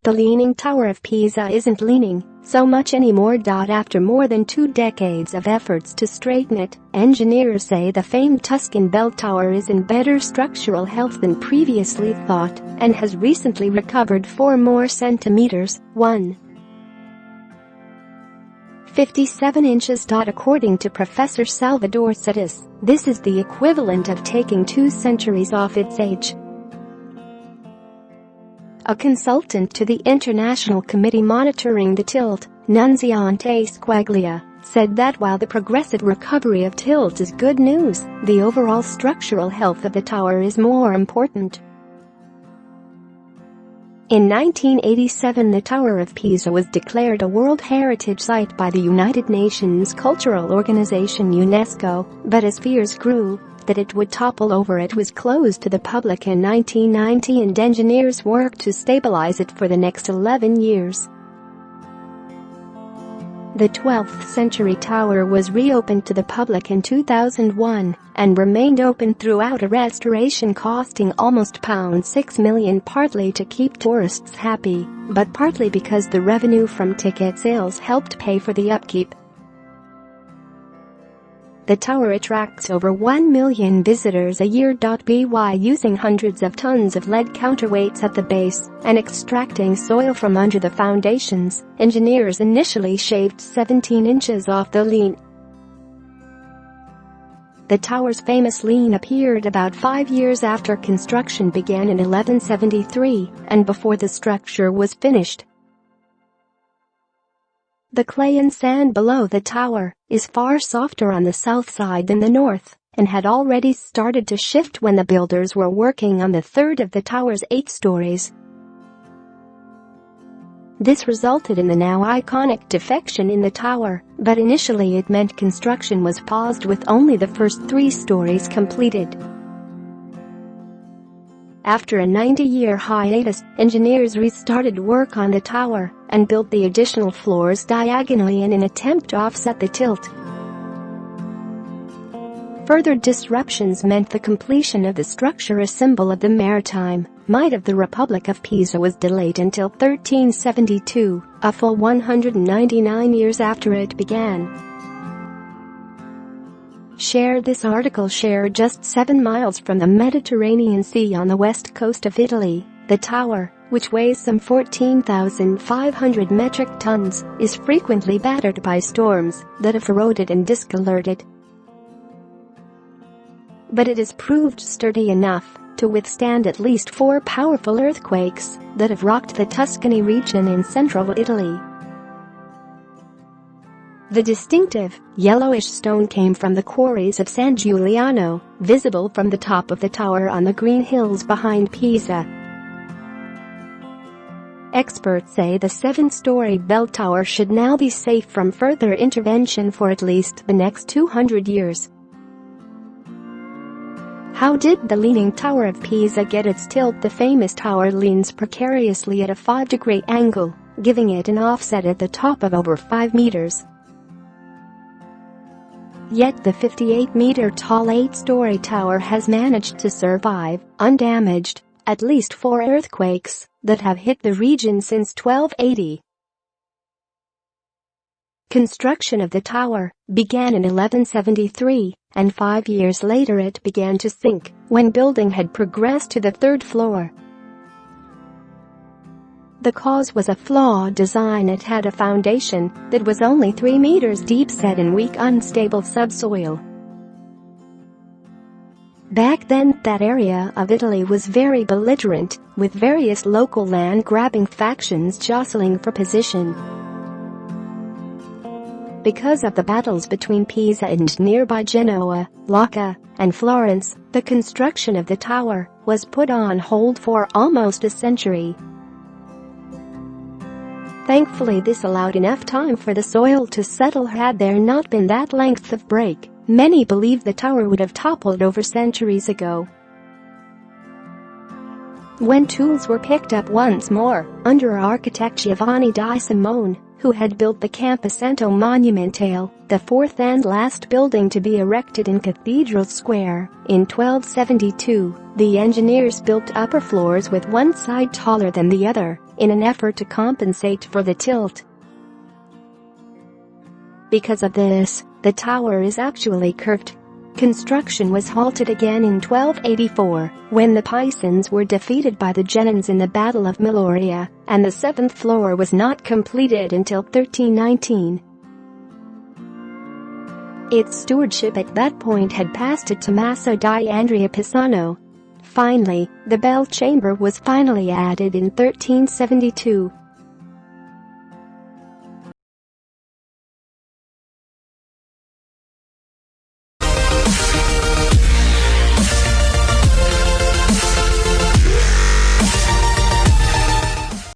The Leaning Tower of Pisa isn't leaning so much anymore. After more than 2 decades of efforts to straighten it, engineers say the famed Tuscan bell tower is in better structural health than previously thought and has recently recovered 4 more centimeters, 1.57 inches. According to Professor Salvador Setis, this is the equivalent of taking 2 centuries off its age. A consultant to the International Committee monitoring the tilt, Nunziante Squaglia, said that while the progressive recovery of tilt is good news, the overall structural health of the tower is more important. In 1987, the Tower of Pisa was declared a World Heritage Site by the United Nations Cultural Organization UNESCO, but as fears grew that it would topple over, it was closed to the public in 1990 and engineers worked to stabilize it for the next 11 years. The 12th century tower was reopened to the public in 2001 and remained open throughout, a restoration costing almost £6 million, partly to keep tourists happy, but partly because the revenue from ticket sales helped pay for the upkeep. The tower attracts over 1 million visitors a year. By using hundreds of tons of lead counterweights at the base and extracting soil from under the foundations, engineers initially shaved 17 inches off the lean. The tower's famous lean appeared about 5 years after construction began in 1173 and before the structure was finished. The clay and sand below the tower is far softer on the south side than the north and had already started to shift when the builders were working on the third of the tower's 8 stories. This resulted in the now iconic defection in the tower, but initially it meant construction was paused with only the first 3 stories completed. After a 90-year hiatus, engineers restarted work on the tower and built the additional floors diagonally in an attempt to offset the tilt. Further disruptions meant the completion of the structure, a symbol of the maritime might of the Republic of Pisa, was delayed until 1372, a full 199 years after it began. Share this article. Share just 7 miles from the Mediterranean Sea on the west coast of Italy. The tower, which weighs some 14,500 metric tons, is frequently battered by storms that have eroded and discolored it. But it has proved sturdy enough to withstand at least 4 powerful earthquakes that have rocked the Tuscany region in central Italy. The distinctive, yellowish stone came from the quarries of San Giuliano, visible from the top of the tower on the green hills behind Pisa. Experts say the 7-story bell tower should now be safe from further intervention for at least the next 200 years. How did the Leaning Tower of Pisa get its tilt? The famous tower leans precariously at a 5-degree angle, giving it an offset at the top of over 5 meters. Yet the 58-meter-tall 8-story tower has managed to survive, undamaged, at least 4 earthquakes that have hit the region since 1280. Construction of the tower began in 1173, and 5 years later it began to sink when building had progressed to the 3rd floor. The cause was a flawed design. It had a foundation that was only 3 meters deep, set in weak, unstable subsoil. Back then, that area of Italy was very belligerent, with various local land-grabbing factions jostling for position. Because of the battles between Pisa and nearby Genoa, Lucca, and Florence, the construction of the tower was put on hold for almost a century. Thankfully, this allowed enough time for the soil to settle. Had there not been that length of break, many believe the tower would have toppled over centuries ago. When tools were picked up once more, under architect Giovanni di Simone, who had built the Camposanto Monumentale, the 4th and last building to be erected in Cathedral Square, in 1272, the engineers built upper floors with one side taller than the other in an effort to compensate for the tilt. Because of this, the tower is actually curved. Construction was halted again in 1284, when the Pisans were defeated by the Genoans in the Battle of Meloria, and the seventh floor was not completed until 1319. Its stewardship at that point had passed to Tommaso di Andrea Pisano. Finally, the bell chamber was finally added in 1372.